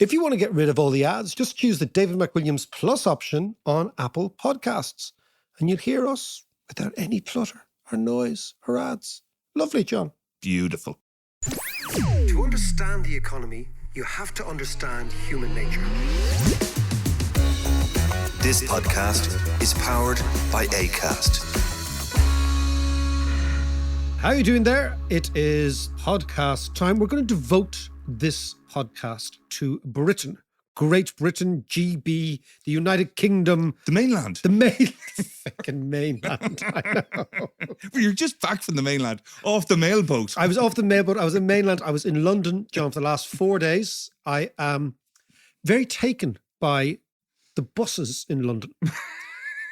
If you want to get rid of all the ads, just choose the David McWilliams Plus option on Apple Podcasts, and you'll hear us without any clutter or noise or ads. Lovely, John. Beautiful. To understand the economy, you have to understand human nature. This podcast is powered by Acast. How are you doing there? It is podcast time. We're going to devote this podcast to Britain. Great Britain, GB, the United Kingdom. The mainland. The fucking mainland, I know. Well, you're just back from the mainland, off the mailboat. I was off the mailboat. I was in mainland. I was in London, John, for the last 4 days. I am very taken by the buses in London.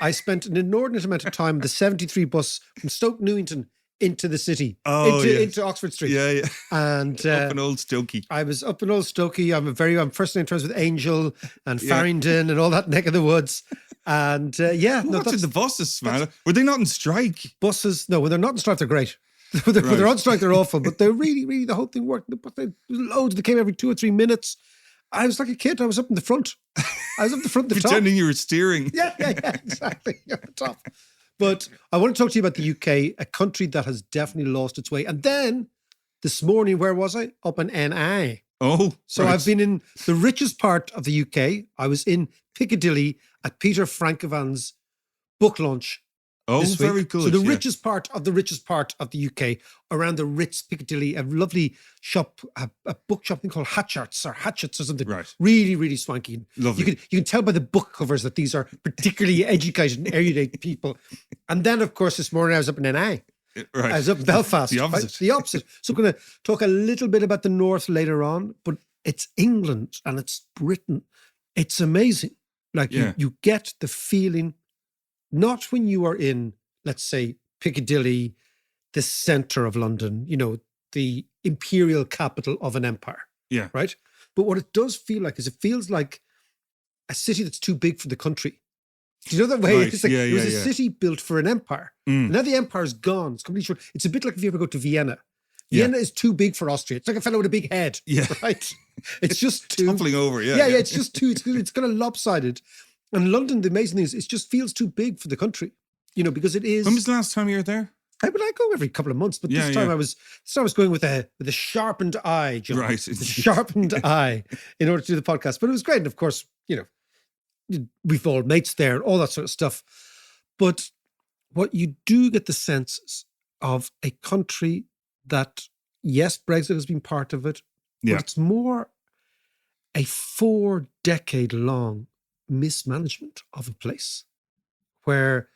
I spent an inordinate amount of time in the 73 bus from Stoke Newington into the city, into Oxford Street. Yeah. And up in Old Stokey. I was up in Old Stokey. I'm personally in terms with Angel and Farringdon and all that neck of the woods. And What's in the buses, man? Were they not in strike? Buses, no, when they're not in strike, they're great. When they're on strike, they're awful. But they're really, the whole thing worked. Loads that came every 2 or 3 minutes. I was like a kid. I was up in the front. I was up the front, the top. Pretending you were steering. Yeah, exactly. At the top. But I want to talk to you about the UK, a country that has definitely lost its way. And then this morning, where was I? Up in NI. Oh, so right. I've been in the richest part of the UK. I was in Piccadilly at Peter Frankovan's book launch. Oh, this week. Very good. So the richest part of the UK, around the Ritz Piccadilly, a lovely shop, a book shop thing called Hatchards or something. Right. Really, really swanky. Lovely. You can tell by the book covers that these are particularly educated and erudite people. And then, of course, this morning I was up in NI. Right. I was up in Belfast. The opposite. Right? The opposite. So I'm going to talk a little bit about the North later on, but it's England and it's Britain. It's amazing. Like you get the feeling, not when you are in, let's say, Piccadilly, the centre of London, the imperial capital of an empire. Yeah. Right? But what it does feel like is it feels like a city that's too big for the country. Do you know that way? Right. It's like it was a city built for an empire. And now the empire's gone. It's completely short. It's a bit like if you ever go to Vienna. Vienna is too big for Austria. It's like a fellow with a big head. Yeah. Right? It's just too... Toppling over, Yeah, it's just too... It's kind of lopsided. And London, the amazing thing is, it just feels too big for the country, because it is... When was the last time you were there? I go every couple of months, but this time I was going with a sharpened eye, John. Right. The sharpened eye in order to do the podcast. But it was great. And of course, we've all mates there, all that sort of stuff. But what you do get the sense of a country that, yes, Brexit has been part of it, but it's more a 4-decade-long mismanagement of a place where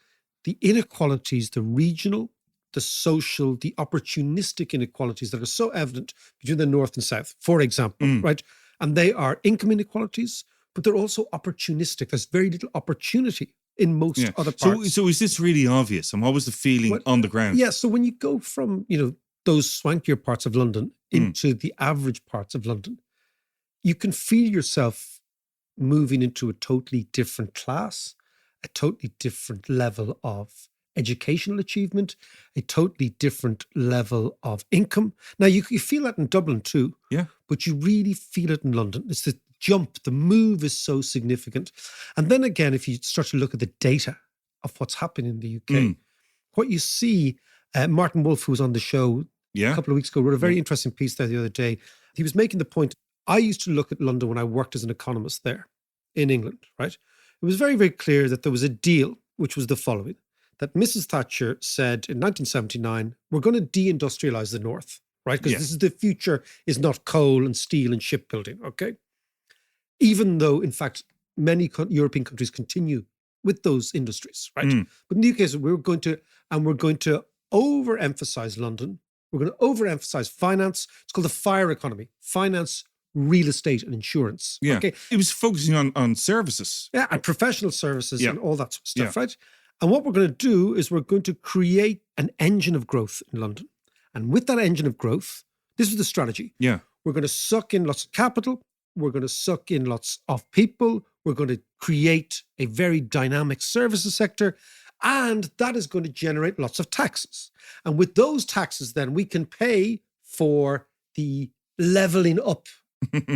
the inequalities, the regional, the social, the opportunistic inequalities that are so evident between the North and South, for example, right? And they are income inequalities, but they're also opportunistic. There's very little opportunity in most other parts. So is this really obvious? And what was the feeling on the ground? Yeah, so when you go from, those swankier parts of London into the average parts of London, you can feel yourself moving into a totally different class, a totally different level of educational achievement, a totally different level of income. Now, you feel that in Dublin too, but you really feel it in London. It's the jump, the move is so significant. And then again, if you start to look at the data of what's happening in the UK, what you see, Martin Wolf, who was on the show a couple of weeks ago, wrote a very interesting piece there the other day. He was making the point, I used to look at London when I worked as an economist there in England, right? It was very, very clear that there was a deal, which was the following, that Mrs. Thatcher said in 1979, we're going to deindustrialize the North, right? Because this is the future, is not coal and steel and shipbuilding, okay? Even though, in fact, many European countries continue with those industries, right? But in the UK, we're going to overemphasize London. We're going to overemphasize finance. It's called the FIRE economy, finance, real estate and insurance. Yeah. Okay. It was focusing on services. Yeah, and professional services and all that sort of stuff, right? And what we're going to do is we're going to create an engine of growth in London. And with that engine of growth, this is the strategy. Yeah. We're going to suck in lots of capital. We're going to suck in lots of people. We're going to create a very dynamic services sector. And that is going to generate lots of taxes. And with those taxes, then we can pay for the leveling up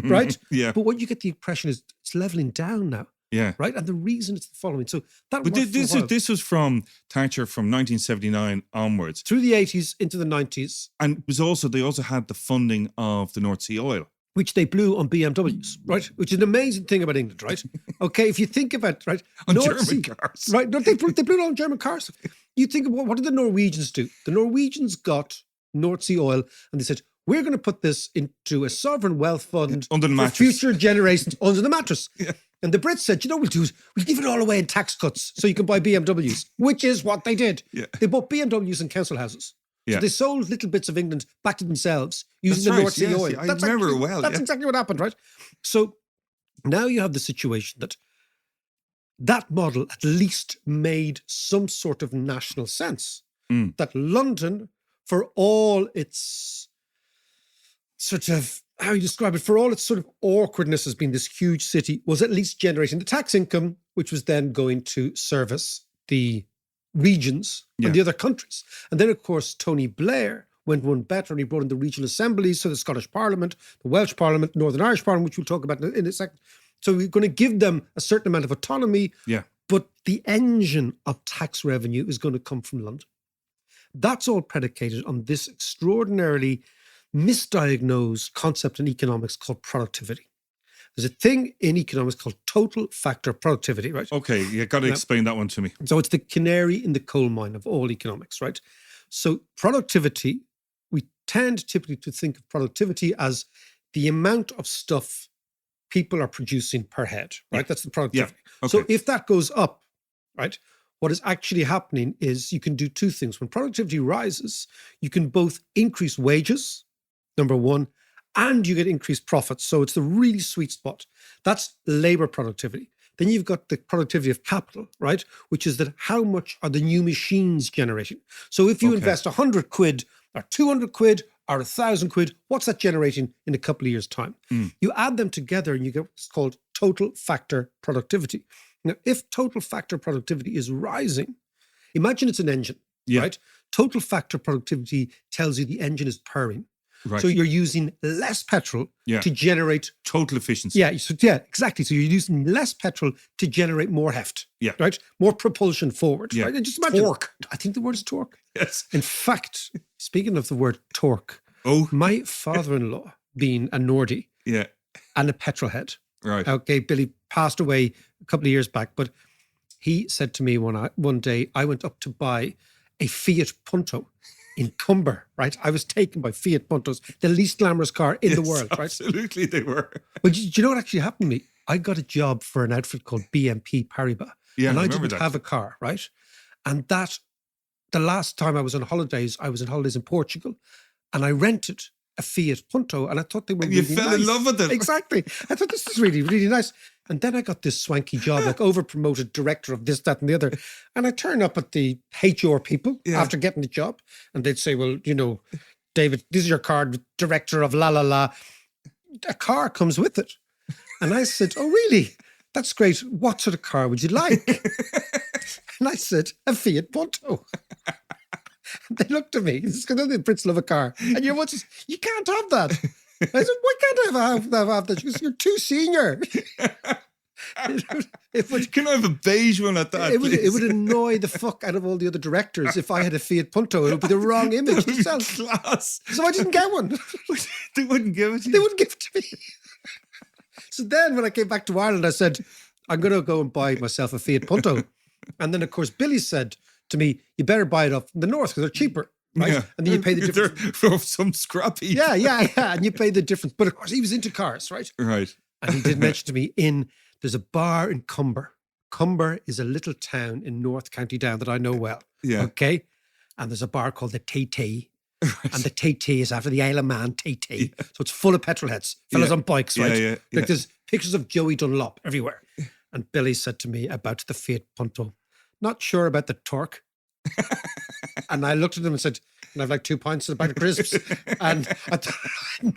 right? Yeah. But what you get the impression is it's leveling down now, Yeah. right? And the reason is the following. So that But worked for a while. this was from Thatcher from 1979 onwards. Through the 80s into the 90s, And it was they also had the funding of the North Sea oil. which they blew on BMWs, right? Which is an amazing thing about England, right? Okay, if you think about right, On North German Sea- cars. right? No, they blew it on German cars. You think about what did the Norwegians do? The Norwegians got North Sea oil, and they said, "We're going to put this into a sovereign wealth fund Under the for mattress." future generations under the mattress." Yeah. And the Brits said, "You know, what we'll do is we'll give it all away in tax cuts, so you can buy BMWs," which is what they did. Yeah. They bought BMWs in council houses. Yeah. So they sold little bits of England back to themselves using That's the right, North Sea yes, oil. yeah, I remember it well, That's yeah. exactly what happened, right? So now you have the situation that model at least made some sort of national sense. That London, for all its sort of, how you describe it, for all its sort of awkwardness as being this huge city, was at least generating the tax income, which was then going to service the regions Yeah. and the other countries. And then, of course, Tony Blair went one better and he brought in the regional assemblies, so the Scottish Parliament, the Welsh Parliament, Northern Irish Parliament, which we'll talk about in a second. So we're going to give them a certain amount of autonomy, Yeah. but the engine of tax revenue is going to come from London. That's all predicated on this extraordinarily misdiagnosed concept in economics called productivity. There's a thing in economics called total factor productivity, right? Okay, you got to explain that one to me. So it's the canary in the coal mine of all economics, right? So productivity, we tend typically to think of productivity as the amount of stuff people are producing per head, right? Yeah. That's the productivity. Yeah. So Okay. if that goes up, right, what is actually happening is you can do two things. When productivity rises, you can both increase wages, number one, and you get increased profits. So it's the really sweet spot. That's labor productivity. Then you've got the productivity of capital, right? Which is that how much are the new machines generating? So if you Okay. invest 100 quid or 200 quid or 1,000 quid, what's that generating in a couple of years' time? You add them together and you get what's called total factor productivity. Now, if total factor productivity is rising, imagine it's an engine, Yeah. right? Total factor productivity tells you the engine is purring. Right. So you're using less petrol Yeah. to generate. Total efficiency. Yeah, exactly. So you're using less petrol to generate more heft. Yeah. Right? More propulsion forward. Yeah. Right? And just imagine. Torque. I think the word is torque. Yes. In fact, speaking of the word torque, Oh, my father-in-law, being a Nordy yeah. and a petrol head, Right. okay, Billy passed away a couple of years back, but he said to me one day, I went up to buy a Fiat Punto in Cumber, right? I was taken by Fiat Puntos, the least glamorous car in the Yes, world, right? Absolutely, they were. But do you know what actually happened to me? I got a job for an outfit called BNP Paribas. Yeah, and I I remember didn't that. have a car, right? And the last time I was on holidays in Portugal, and I rented a Fiat Punto, and I thought they were And you really fell nice. in love with it. Exactly. I thought this is really, really nice. And then I got this swanky job, like over-promoted director of this, that, and the other. And I turn up at the HR people Yeah. after getting the job, and they'd say, well, you know, David, this is your card, director of la, la, la. A car comes with it. And I said, oh, really? That's great. What sort of car would you like? And I said, a Fiat Punto. And they looked at me. This is because the Brits love a car. And you can't have that. I said, why can't I have that? She goes, you're too senior. It would, Can I have a beige one at that? it please? would annoy the fuck out of all the other directors if I had a Fiat Punto. It would be the wrong image to sell. Class. So I didn't get one. They wouldn't give it to you. They wouldn't give it to me. So then when I came back to Ireland, I said, I'm going to go and buy myself a Fiat Punto. And then, of course, Billy said to me, you better buy it off from the north because they're cheaper. Right? Yeah. And then you pay the They're difference. from some scrappy. Yeah. And you pay the difference. But of course, he was into cars, right? Right. And he did mention to me there's a bar in Cumber. Cumber is a little town in North County Down that I know well. Yeah. Okay. And there's a bar called the Tay. And the Tay is after the Isle of Man, Tay. Yeah. So it's full of petrol heads, fellas Yeah. on bikes, Yeah, right? yeah, Like yeah. there's pictures of Joey Dunlop everywhere. And Billy said to me about the Fiat Punto, not sure about the torque. And I looked at him and said, can I have like 2 pints of a bag of crisps? And I had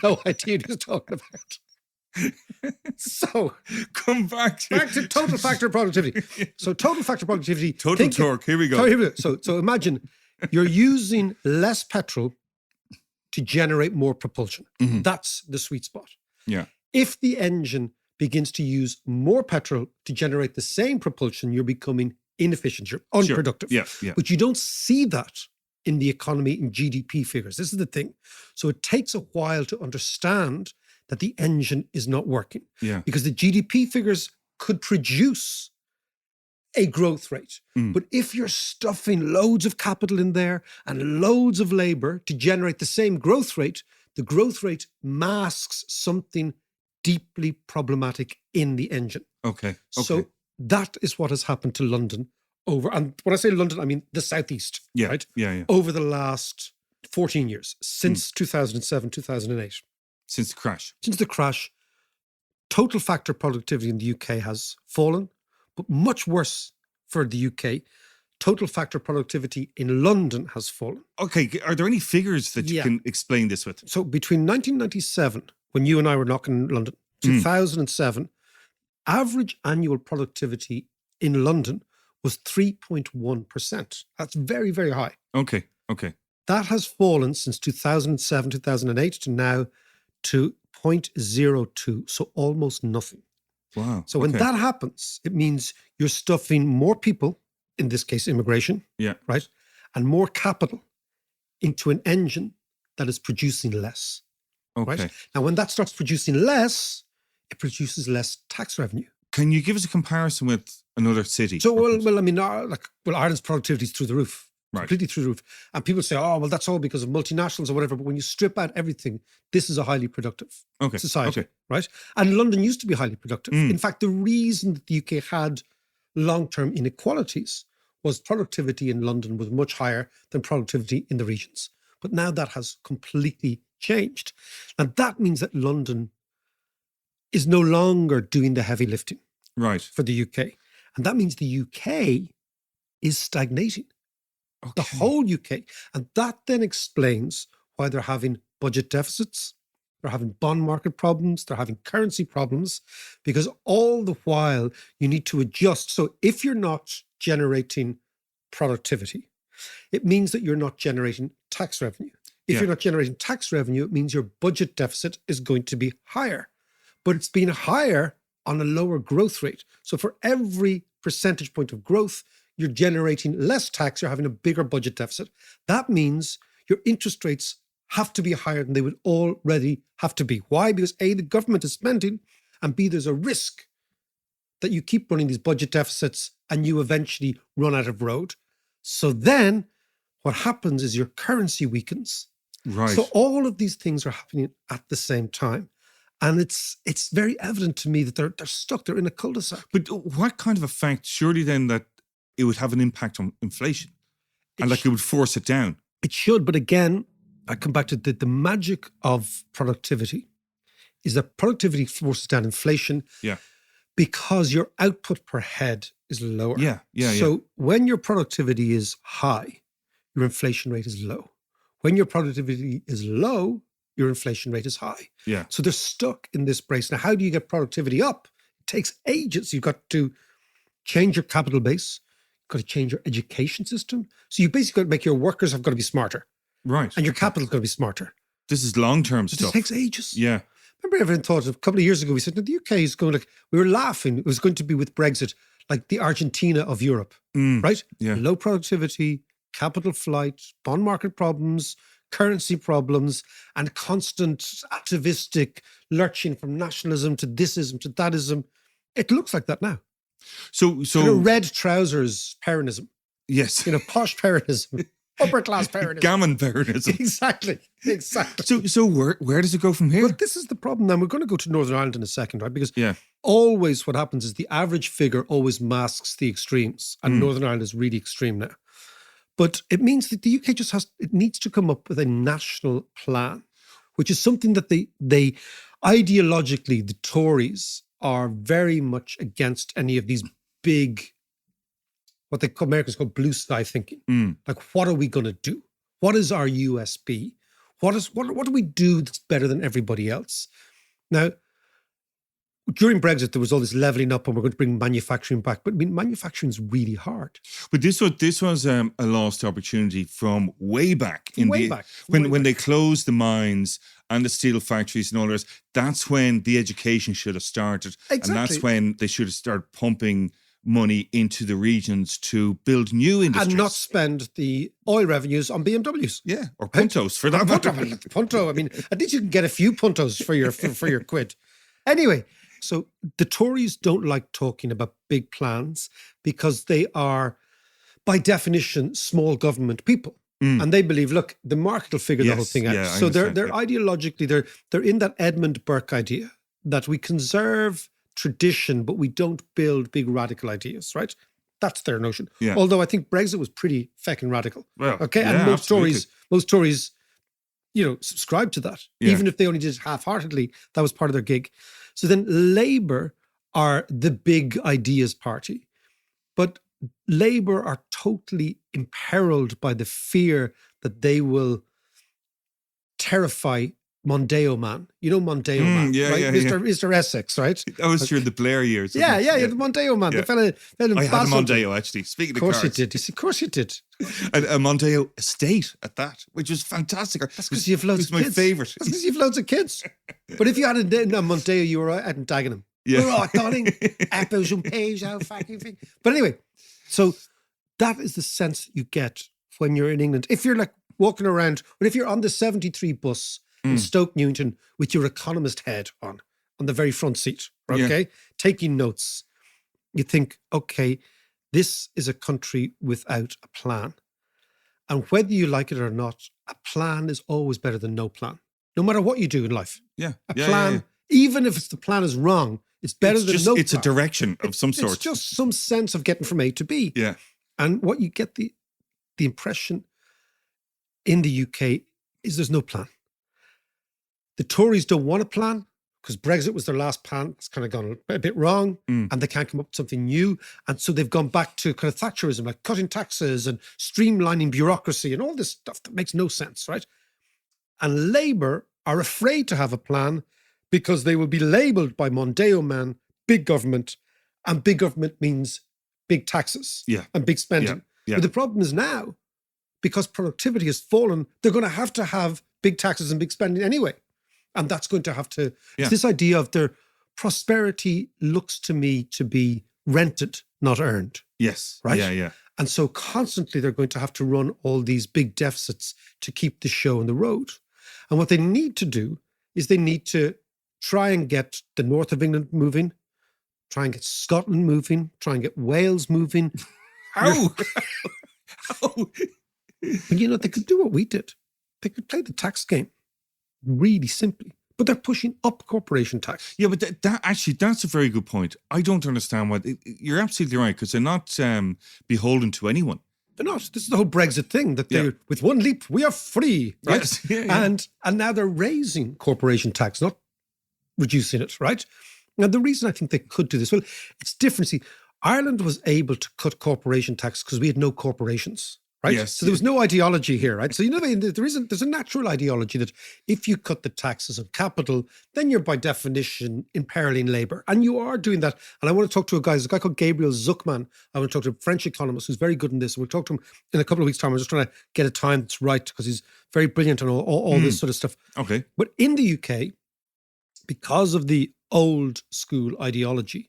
no idea what he was talking about. So Come back to total factor productivity. So total factor productivity. total torque. Here we go. Here we go. So imagine you're using less petrol to generate more propulsion. Mhm. That's the sweet spot. Yeah. If the engine begins to use more petrol to generate the same propulsion, you're becoming inefficient, you're unproductive. Yeah, yeah. But you don't see that in the economy in GDP figures. This is the thing. So it takes a while to understand that the engine is not working. Yeah. Because the GDP figures could produce a growth rate. But if you're stuffing loads of capital in there and loads of labor to generate the same growth rate, the growth rate masks something deeply problematic in the engine. Okay. So that is what has happened to London and when I say London, I mean the southeast, right? Yeah. Over the last 14 years, since 2007, 2008. Since the crash. Since the crash, total factor productivity in the UK has fallen, but much worse for the UK, total factor productivity in London has fallen. Okay, are there any figures that you can explain this with? So between 1997, when you and I were knocking London, 2007, average annual productivity in London was 3.1%. That's very, very high. Okay. That has fallen since 2007, 2008 to now to 0.02, so almost nothing. Wow. So when that happens, it means you're stuffing more people, in this case immigration, right, and more capital into an engine that is producing less. Okay. Right? Now, when that starts producing less, it produces less tax revenue. Can you give us a comparison with another city? So, Ireland's productivity is through the roof. Right. Completely through the roof. And people say, oh, well, that's all because of multinationals or whatever. But when you strip out everything, this is a highly productive society, right? And London used to be highly productive. In fact, the reason that the UK had long-term inequalities was productivity in London was much higher than productivity in the regions. But now that has completely changed. And that means that London is no longer doing the heavy lifting for the UK. And that means the UK is stagnating. Okay. The whole UK. And that then explains why they're having budget deficits, they're having bond market problems, they're having currency problems, because all the while you need to adjust. So if you're not generating productivity, it means that you're not generating tax revenue. If you're not generating tax revenue, it means your budget deficit is going to be higher. But it's been higher on a lower growth rate. So for every percentage point of growth, you're generating less tax, you're having a bigger budget deficit. That means your interest rates have to be higher than they would already have to be. Why? Because A, the government is spending, and B, there's a risk that you keep running these budget deficits and you eventually run out of road. So then what happens is your currency weakens. Right. So all of these things are happening at the same time. And it's very evident to me that they're stuck. They're in a cul-de-sac. But what kind of effect, surely then, that it would have an impact on inflation and it would force it down? It should. But again, I come back to the magic of productivity is that productivity forces down inflation because your output per head is lower. So when your productivity is high, your inflation rate is low. When your productivity is low, your inflation rate is high. Yeah. So they're stuck in this brace. Now, how do you get productivity up? It takes ages. You've got to change your capital base. You've got to change your education system. So you basically got to make your workers have got to be smarter. Right. And your capital's got to be smarter. This is long-term stuff. It takes ages. Yeah. Remember everyone thought a couple of years ago, we said, no, the UK is going we were laughing. It was going to be with Brexit, like the Argentina of Europe, right? Yeah. Low productivity, capital flight, bond market problems, currency problems, and constant activistic lurching from nationalism to thisism to thatism. It looks like that now. So red trousers Peronism. Yes. Posh Peronism. Upper class Peronism. Gammon Peronism. Exactly. So where does it go from here? Well, this is the problem. Now, we're going to go to Northern Ireland in a second, right? Because always what happens is the average figure always masks the extremes. And Northern Ireland is really extreme now. But it means that the UK it needs to come up with a national plan, which is something that they ideologically, the Tories are very much against any of these big, what Americans call blue sky thinking. Like, what are we going to do? What is our USP? What do we do that's better than everybody else? Now, during Brexit, there was all this levelling up and we're going to bring manufacturing back. But manufacturing is really hard. But this was a lost opportunity from way back. When they closed the mines and the steel factories and all the rest. That's when the education should have started. Exactly. And that's when they should have started pumping money into the regions to build new industries. And not spend the oil revenues on BMWs. Yeah, or puntos for that matter. Punto. I mean, at least you can get a few puntos for your quid. Anyway, so the Tories don't like talking about big plans because they are, by definition, small government people. And they believe, look, the market will figure the whole thing out. So they're ideologically, they're in that Edmund Burke idea that we conserve tradition, but we don't build big radical ideas, right? That's their notion. Yeah. Although I think Brexit was pretty feckin' radical. Well, okay, yeah, and most absolutely. Tories, subscribe to that. Yeah. Even if they only did it half-heartedly, that was part of their gig. So then Labour are the big ideas party, but Labour are totally imperiled by the fear that they will terrify Mondeo Man. You know Mondeo Man, right? Mr. Essex, right? That was during the Blair years. Yeah, the Mondeo Man. Yeah. The fella I had a Mondeo, actually. Speaking of cars. Of course you did. Of course you did. A Mondeo estate at that, which was fantastic. That's because you have loads of kids. It was my favourite. That's because you have loads of kids. But if you had a Mondeo, you were out in Dagenham. Yeah. All right, darling. Apples and peas, oh fucking thing. But anyway, so that is the sense that you get when you're in England. If you're like walking around, or if you're on the 73 bus in Stoke Newington with your economist head on the very front seat, okay, taking notes, you think, okay, this is a country without a plan. And whether you like it or not, a plan is always better than no plan, no matter what you do in life. Yeah. A plan, even if the plan is wrong, it's better than no plan. It's a direction of some sort. It's just some sense of getting from A to B. Yeah. And what you get the impression in the UK is there's no plan. The Tories don't want a plan because Brexit was their last plan. It's kind of gone a bit wrong and they can't come up with something new. And so they've gone back to kind of Thatcherism, like cutting taxes and streamlining bureaucracy and all this stuff that makes no sense, right? And Labour are afraid to have a plan because they will be labelled by Mondeo Man, big government, and big government means big taxes and big spending. Yeah. But the problem is now, because productivity has fallen, they're going to have big taxes and big spending anyway. And that's going to have to, it's this idea of their prosperity looks to me to be rented, not earned. Yes. Right? Yeah. And so constantly they're going to have to run all these big deficits to keep the show on the road. And what they need to do is they need to try and get the north of England moving, try and get Scotland moving, try and get Wales moving. How? But they could do what we did. They could play the tax game really simply, but they're pushing up corporation tax. Yeah, but that's a very good point. I don't understand why. You're absolutely right, because they're not beholden to anyone. They're not. This is the whole Brexit thing that they're, with one leap, we are free, right? Yes. Yeah. And now they're raising corporation tax, not reducing it, right? Now, the reason I think they could do this, well, it's different. See, Ireland was able to cut corporation tax because we had no corporations. Right. Yes. So there was no ideology here, right? So, there's a natural ideology that if you cut the taxes on capital, then you're by definition imperiling labor. And you are doing that. And I want to talk to there's a guy called Gabriel Zuckman. I want to talk to a French economist who's very good in this. We'll talk to him in a couple of weeks' time. I'm just trying to get a time that's right because he's very brilliant on all this sort of stuff. Okay. But in the UK, because of the old school ideology,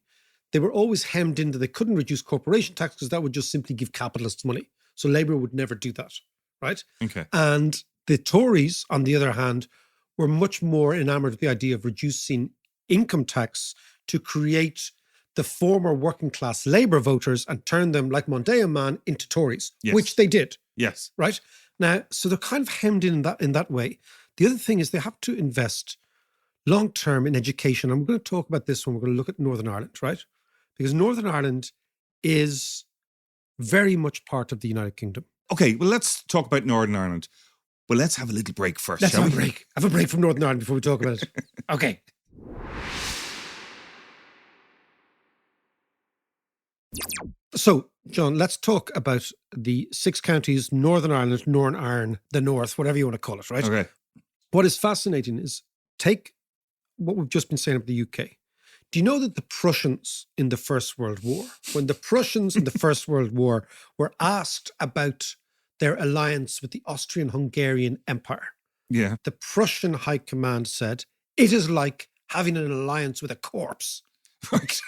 they were always hemmed into, they couldn't reduce corporation tax because that would just simply give capitalists money. So Labour would never do that, right? Okay. And the Tories, on the other hand, were much more enamored with the idea of reducing income tax to create the former working class Labour voters and turn them, like Mondeo Man, into Tories, which they did. Yes. Right? Now, so they're kind of hemmed in that way. The other thing is they have to invest long-term in education. I'm going to talk about this when we're going to look at Northern Ireland, right? Because Northern Ireland is very much part of the United Kingdom. Okay, well, let's talk about Northern Ireland. But let's have a little break first, Let's shall have we? a break. Have a break from Northern Ireland before we talk about it. Okay. So, John, let's talk about the 6 counties, Northern Ireland, Northern Ireland, the North, whatever you want to call it, right? Okay. What is fascinating is take what we've just been saying about the UK. Do you know that the Prussians in the First World War, when the Prussians in the First World War were asked about their alliance with the Austrian-Hungarian Empire, Yeah. the Prussian High Command said, it is like having an alliance with a corpse. Right.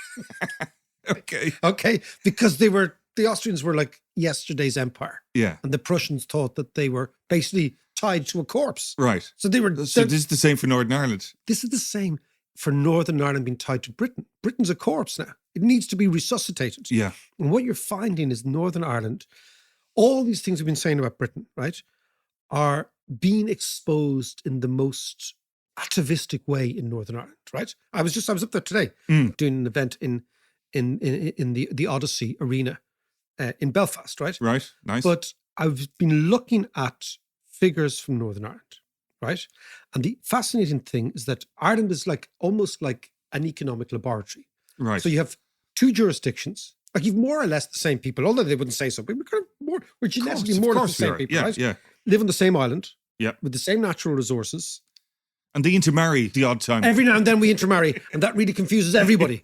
Okay. Okay? Because the Austrians were like yesterday's empire. Yeah. And the Prussians thought that they were basically tied to a corpse. Right. So they were. So this is the same for Northern Ireland. This is the same for Northern Ireland being tied to Britain. Britain's a corpse now. It needs to be resuscitated. Yeah. And what you're finding is Northern Ireland, all these things we've been saying about Britain, right, are being exposed in the most atavistic way in Northern Ireland, right? I was up there today doing an event in the Odyssey Arena in Belfast, right? Right. Nice. But I've been looking at figures from Northern Ireland, right? And the fascinating thing is that Ireland is like almost like an economic laboratory. right. So you have two jurisdictions, like you've more or less the same people, although they wouldn't say so, but we're genetically more or less the same people, yeah, right? Yeah. Live on the same island, Yeah. with the same natural resources. And they intermarry the odd time. Every now and then we intermarry, and that really confuses everybody.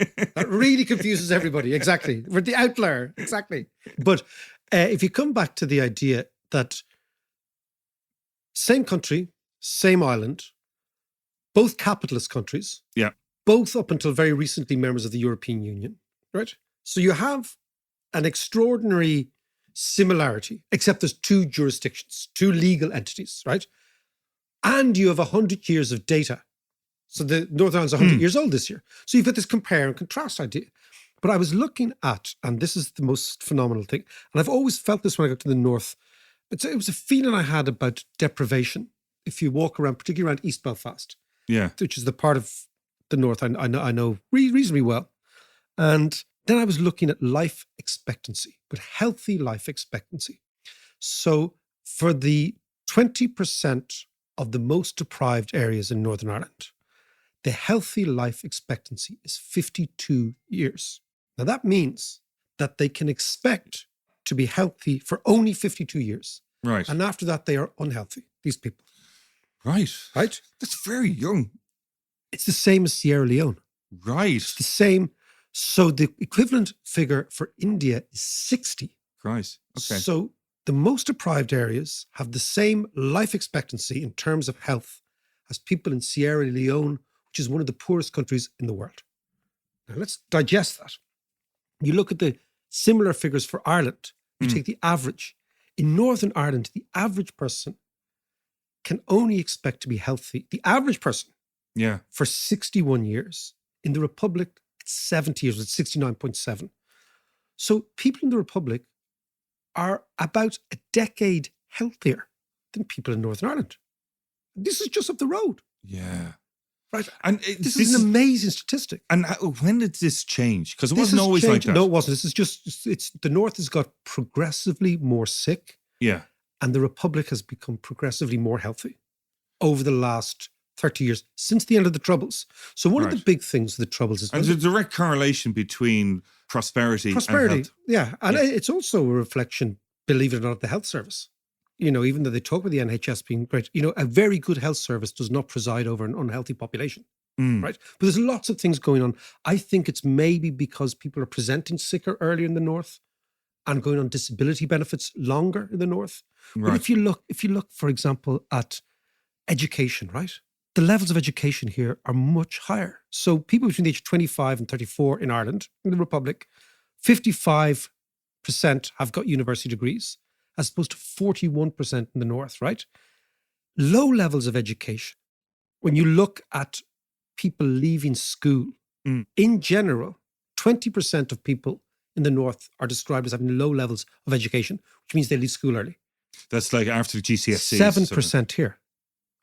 Exactly. We're the outlier. Exactly. But if you come back to the idea that same country, same island, both capitalist countries, Yeah. both up until very recently members of the European Union, right? So you have an extraordinary similarity, except there's two jurisdictions, two legal entities, right? And you have 100 years of data. So the Northern Ireland's 100 years old this year. So you've got this compare and contrast idea. But I was looking at, and this is the most phenomenal thing, and I've always felt this when I got to the North. It was a feeling I had about deprivation. If you walk around, particularly around East Belfast, Yeah. which is the part of the North I know reasonably well. And then I was looking at life expectancy, but healthy life expectancy. So for the 20% of the most deprived areas in Northern Ireland, the healthy life expectancy is 52 years. Now that means that they can expect to be healthy for only 52 years. Right. And after that, they are unhealthy, these people, Right. right? That's very young. It's the same as Sierra Leone. Right. The same. So the equivalent figure for India is 60. Right. Okay. So the most deprived areas have the same life expectancy in terms of health as people in Sierra Leone, which is one of the poorest countries in the world. Now let's digest that. You look at the similar figures for Ireland. You take the average. In Northern Ireland, the average person can only expect to be healthy, the average person, Yeah. for 61 years. In the Republic, it's 70 years, it's 69.7. So people in the Republic are about a decade healthier than people in Northern Ireland. This is just up the road, Yeah. right? And This is an amazing statistic. And when did this change? Because it This wasn't has always like changed- that. No, it wasn't. This is just, it's the North has got progressively more sick, Yeah. and the Republic has become progressively more healthy over the last 30 years, since the end of the Troubles. So one of the Right. big things of the Troubles is And there's a direct correlation between prosperity and health. Yeah. And Yeah. it's also a reflection, believe it or not, of the health service. You know, even though they talk about the NHS being great, you know, a very good health service does not preside over an unhealthy population, right? But there's lots of things going on. I think it's maybe because people are presenting sicker earlier in the North and going on disability benefits longer in the North. But Right. if you look, for example, at education, right? The levels of education here are much higher. So people between the age of 25 and 34 in Ireland, in the Republic, 55% have got university degrees, as opposed to 41% in the North, right? Low levels of education. When you look at people leaving school, in general, 20% of people in the North are described as having low levels of education, which means they leave school early. That's like after the GCSEs. 7% here.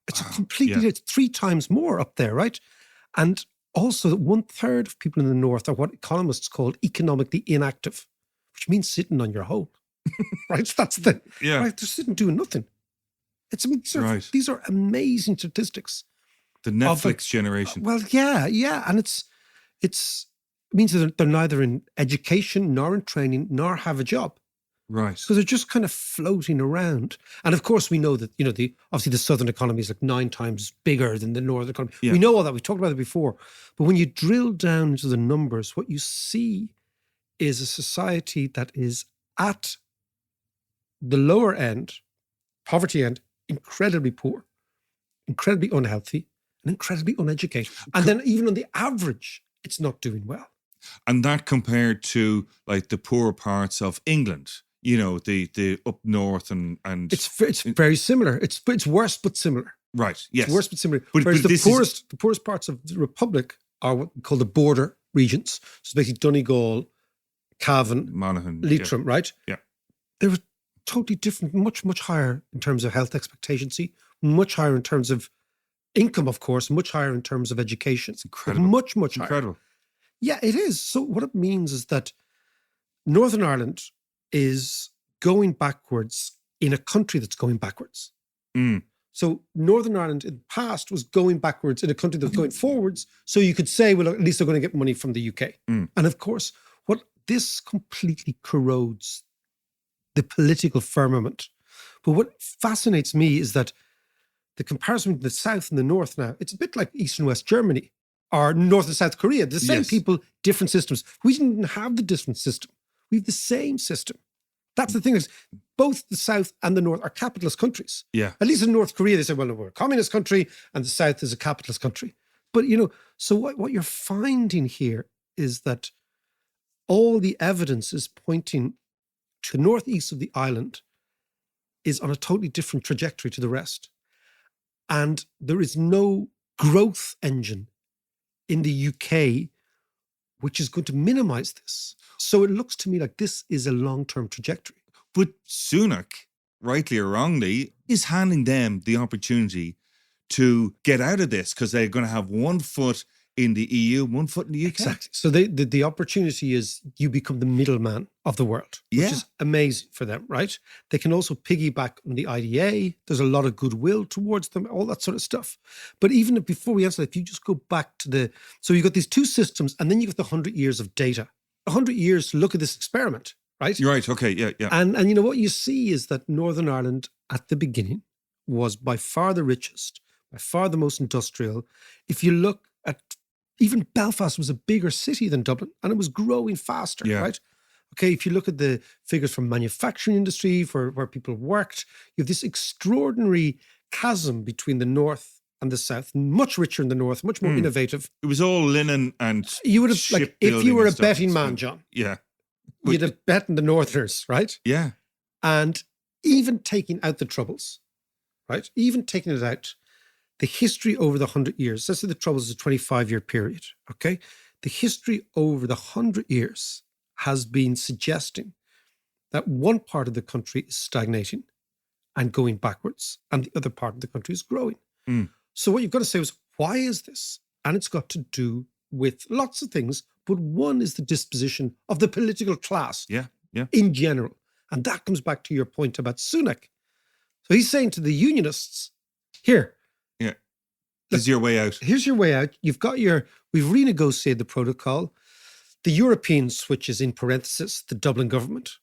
It's it's 3 times more up there, right? And also 1/3 of people in the North are what economists call economically inactive, which means sitting on your hole, right? That's the, Yeah. right? They're sitting doing nothing. Right. These are amazing statistics. The Netflix generation. Well, yeah. And it means that they're neither in education, nor in training, nor have a job. Right. So they're just kind of floating around. And of course, we know that, you know, obviously the Southern economy is like 9 times bigger than the Northern economy. Yeah. We know all that. We've talked about it before. But when you drill down into the numbers, what you see is a society that is at the lower end, poverty end, incredibly poor. incredibly unhealthy, and incredibly uneducated. And then even on the average, it's not doing well. And that compared to like the poorer parts of England, the up north and It's very similar. It's worse but similar. right. Yes. It's worse but similar. But Whereas this the poorest parts of the Republic are what we call the border regions. So basically Donegal, Cavan, Monaghan, Leitrim, right? Yeah. They were totally different, much, much higher in terms of health expectancy, much higher in terms of income, of course, much higher in terms of education. It's incredible. Much, much higher. Incredible. Yeah, it is. So what it means is that Northern Ireland is going backwards in a country that's going backwards. Mm. So Northern Ireland in the past was going backwards in a country that was going forwards. So you could say, well, at least they're going to get money from the UK. Mm. And of course, what this completely corrodes the political firmament. But what fascinates me is that the comparison between the South and the North now, it's a bit like East and West Germany or North and South Korea. The same Yes. people, different systems. We didn't have the different system. We have the same system. That's the thing is both the South and the North are capitalist countries. Yeah. At least in North Korea, they say, well, we're a communist country and the South is a capitalist country. But, so what you're finding here is that all the evidence is pointing to the northeast of the island is on a totally different trajectory to the rest. And there is no growth engine in the UK which is going to minimize this. So it looks to me like this is a long-term trajectory. But Sunak, rightly or wrongly, is handing them the opportunity to get out of this because they're going to have 1 foot in the EU, 1 foot in the UK. Exactly. So the opportunity is you become the middleman of the world, which Yeah. is amazing for them, right? They can also piggyback on the IDA. There's a lot of goodwill towards them, all that sort of stuff. But even before we answer that, if you just go back to so you've got these two systems and then you've got the 100 years of data, 100 years to look at this experiment, right? You're right. Okay. Yeah. Yeah. And what you see is that Northern Ireland at the beginning was by far the richest, by far the most industrial. If you look at even Belfast was a bigger city than Dublin and it was growing faster, Yeah. right? Okay, if you look at the figures from manufacturing industry, for where people worked, you have this extraordinary chasm between the north and the south, much richer in the north, much more innovative. It was all linen and You would have, like, if you shipbuilding were a and stuff. betting man, John, Yeah. you'd have bet on the northerners, right? Yeah. And even taking out the troubles, right? Even taking it out, the history over the 100 years, let's say the troubles is a 25-year period, okay? The history over the 100 years has been suggesting that one part of the country is stagnating and going backwards, and the other part of the country is growing. Mm. So what you've got to say is, why is this? And it's got to do with lots of things, but one is the disposition of the political class Yeah. Yeah. in general. And that comes back to your point about Sunak. So he's saying to the unionists, here, This is your way out. here's your way out. We've renegotiated the protocol. The Europeans, which is in parenthesis, the Dublin government,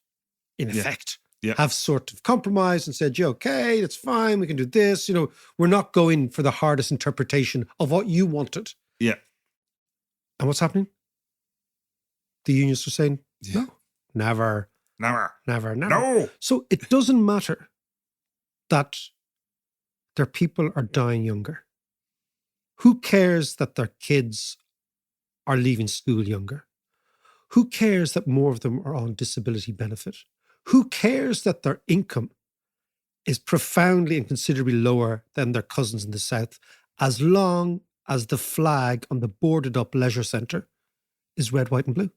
in effect, have sort of compromised and said, yeah, okay, that's fine. We can do this. We're not going for the hardest interpretation of what you wanted. Yeah. And what's happening? The unions are saying, Yeah. no, Never. never. No. So it doesn't matter that their people are dying younger. Who cares that their kids are leaving school younger? Who cares that more of them are on disability benefit? Who cares that their income is profoundly and considerably lower than their cousins in the South, as long as the flag on the boarded up leisure centre is red, white and blue?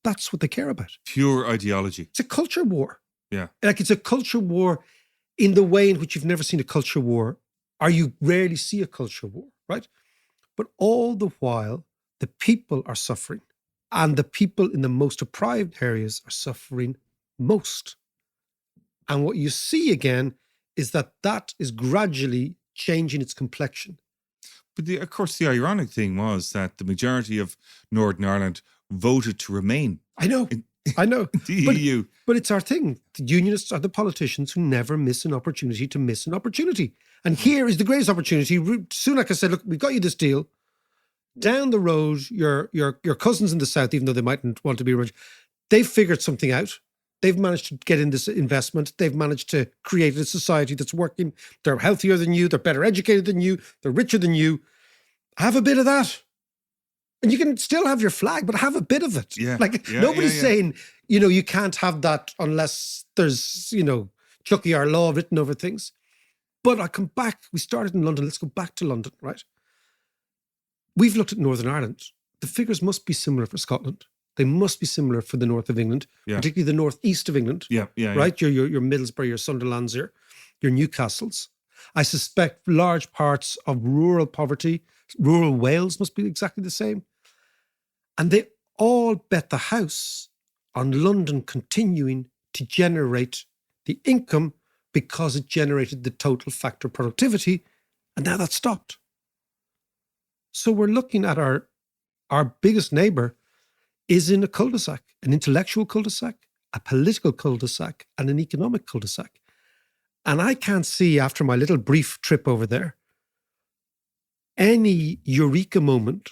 That's what they care about. Pure ideology. It's a culture war. Yeah. Like it's a culture war in the way in which you've never seen a culture war, or you rarely see a culture war, right? But all the while, the people are suffering, and the people in the most deprived areas are suffering most. And what you see again is that is gradually changing its complexion. But of course, the ironic thing was that the majority of Northern Ireland voted to remain I know. in the But- EU. But it's our thing. The unionists are the politicians who never miss an opportunity to miss an opportunity. And here is the greatest opportunity. Sunak has said, look, we've got you this deal. Down the road, your cousins in the South, even though they mightn't want to be rich, they've figured something out. They've managed to get in this investment. They've managed to create a society that's working. They're healthier than you. They're better educated than you. They're richer than you. Have a bit of that. And you can still have your flag, but have a bit of it. Yeah. Nobody's saying, you can't have that unless there's, Chucky our law written over things. But I come back. We started in London. Let's go back to London, right? We've looked at Northern Ireland. The figures must be similar for Scotland. They must be similar for the north of England, particularly the northeast of England. Right? Your Middlesbrough, your Sunderlands, your Newcastles. I suspect large parts of rural poverty, rural Wales must be exactly the same. And they all bet the house on London continuing to generate the income because it generated the total factor productivity. And now that's stopped. So we're looking at our biggest neighbour is in a cul-de-sac, an intellectual cul-de-sac, a political cul-de-sac, and an economic cul-de-sac. And I can't see, after my little brief trip over there, any eureka moment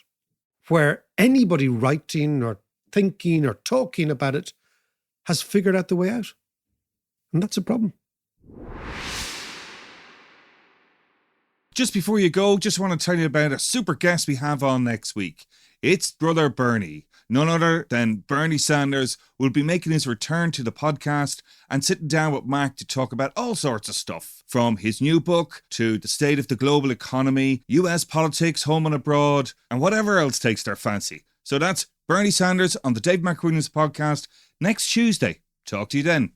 where anybody writing or thinking or talking about it has figured out the way out. And that's a problem. Just before you go, just want to tell you about a super guest we have on next week. It's Brother Bernie. None other than Bernie Sanders will be making his return to the podcast and sitting down with Mark to talk about all sorts of stuff, from his new book to the state of the global economy, US politics, home and abroad, and whatever else takes their fancy. So that's Bernie Sanders on the Dave McWilliams podcast next Tuesday. Talk to you then.